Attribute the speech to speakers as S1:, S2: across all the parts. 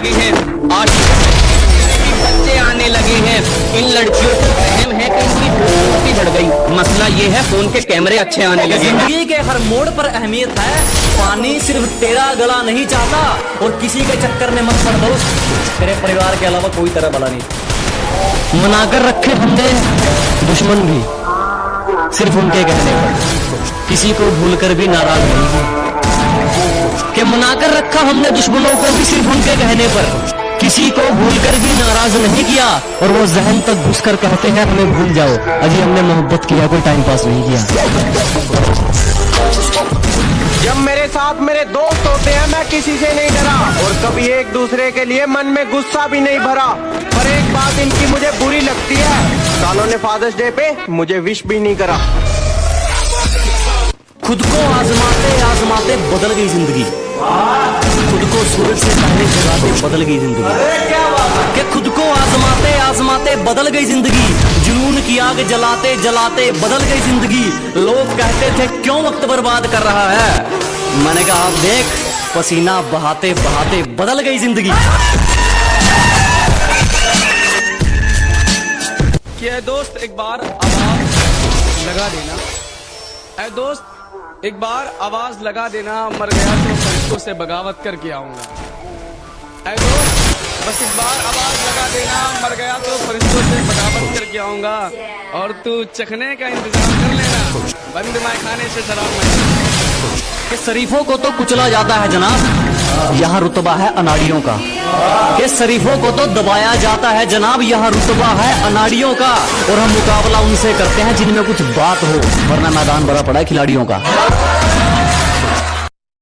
S1: लगी है, आज बच्चे आने लगे हैं। इन लड़कियों को वहम है कि इनकी दोस्ती बढ़ गई। मसला ये है फोन के कैमरे अच्छे आने लगे।
S2: जिंदगी के हर मोड़ पर अहमियत है। पानी सिर्फ तेरा गला नहीं चाहता और किसी के चक्कर में मत पड़ दोस्त, तेरे परिवार के अलावा कोई तरह भला नहीं।
S3: मनाकर रखे हमने दुश्मन भी सिर्फ उनके कहने पर, किसी को भूलकर भी नाराज नहीं हुए। कि मनाकर रखा हमने दुश्मनों को भी सिर्फ उनके कहने पर, किसी को भूलकर भी नाराज नहीं किया। और वो जहन तक घुसकर कहते हैं हमें भूल जाओ, अजी हमने मोहब्बत किया, कोई टाइम पास नहीं किया।
S4: जब मेरे साथ मेरे दोस्त होते हैं मैं किसी से नहीं डरा और कभी एक दूसरे के लिए मन में गुस्सा भी नहीं भरा। पर एक बात इनकी मुझे बुरी लगती है, सालों ने फादर्स डे पे मुझे विश भी नहीं करा।
S2: खुद को आजमाते आजमाते बदल गई जिंदगी, खुद को सूरज से पहले जगाते बदल गई जिंदगी। कि खुद को आजमाते आजमाते बदल गई जिंदगी, जुनून की आग जलाते जलाते बदल गई जिंदगी। लोग कहते थे क्यों वक्त बर्बाद कर रहा है, मैंने कहा आप देख पसीना बहाते बहाते बदल गई जिंदगी।
S5: कि दोस्त एक बार आवाज लगा देना, ऐ दोस्त एक बार आवाज लगा देना, मर गया तो फरिश्तों से बगावत करके आऊंगा। ऐ दोस्त बस एक बार आवाज लगा देना, मर गया तो फरिश्तों से बगावत करके आऊंगा। और तू चखने का इंतजाम कर लेना, बंद माय खाने से शराब में।
S2: कि शरीफों को तो कुचला जाता है जनाब, यहाँ रुतबा है अनाड़ियों का। कि शरीफों को तो दबाया जाता है जनाब, यहाँ रुतबा है अनाड़ियों का। और हम मुकाबला उनसे करते हैं जिनमें कुछ बात हो, वरना मैदान भरा पड़ा है खिलाड़ियों का।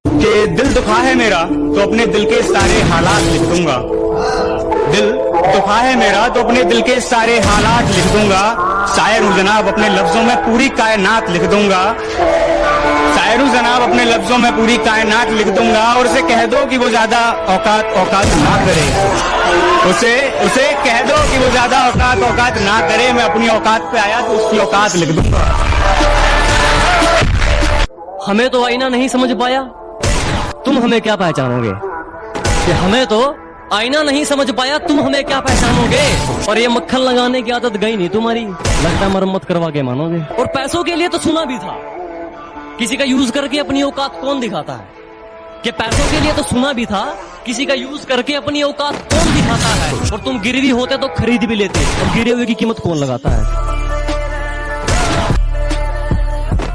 S6: कि दिल दुखा है मेरा तो अपने दिल के सारे हालात लिख दूंगा, दिल दुखा है मेरा तो अपने दिल के सारे हालात लिख दूंगा। शायर हूँ जनाब अपने लफ्जों में पूरी कायनात लिख दूंगा, शायर हूँ जनाब अपने लफ्जों में पूरी कायनात लिख दूंगा। और उसे कह दो कि वो ज्यादा औकात ना करे, उसे कह दो कि वो ज्यादा औकात ना करे। मैं अपनी औकात पे आया तो उसकी औकात लिख दूंगा।
S3: हमें तो आईना नहीं समझ पाया, तुम हमें क्या पहचानोगे।
S2: कि हमें तो आईना नहीं समझ पाया, तुम हमें क्या पहचानोगे।
S3: और ये मक्खन लगाने की आदत गई नहीं तुम्हारी, लगता है मरम्मत करवा के मानोगे।
S2: और पैसों के लिए तो सुना भी था, किसी का यूज करके अपनी औकात कौन दिखाता है। कि पैसों के लिए तो सुना भी था, किसी का यूज करके अपनी औकात कौन दिखाता है। और तुम गिरवी होते तो खरीद भी लेते, और गिरे हुए की कीमत कौन लगाता है।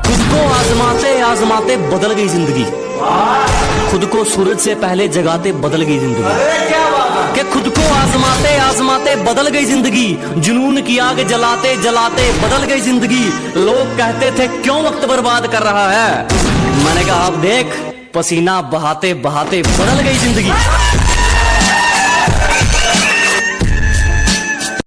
S2: खुद को आजमाते आजमाते बदल गई जिंदगी, खुद को सूरज से पहले जगाते बदल गई जिंदगी। कि खुद को आजमाते आजमाते बदल गई जिंदगी, जुनून की आग जलाते जलाते बदल गई जिंदगी। लोग कहते थे क्यों वक्त बर्बाद कर रहा है, मैंने कहा आप देख पसीना बहाते बहाते बदल गई जिंदगी।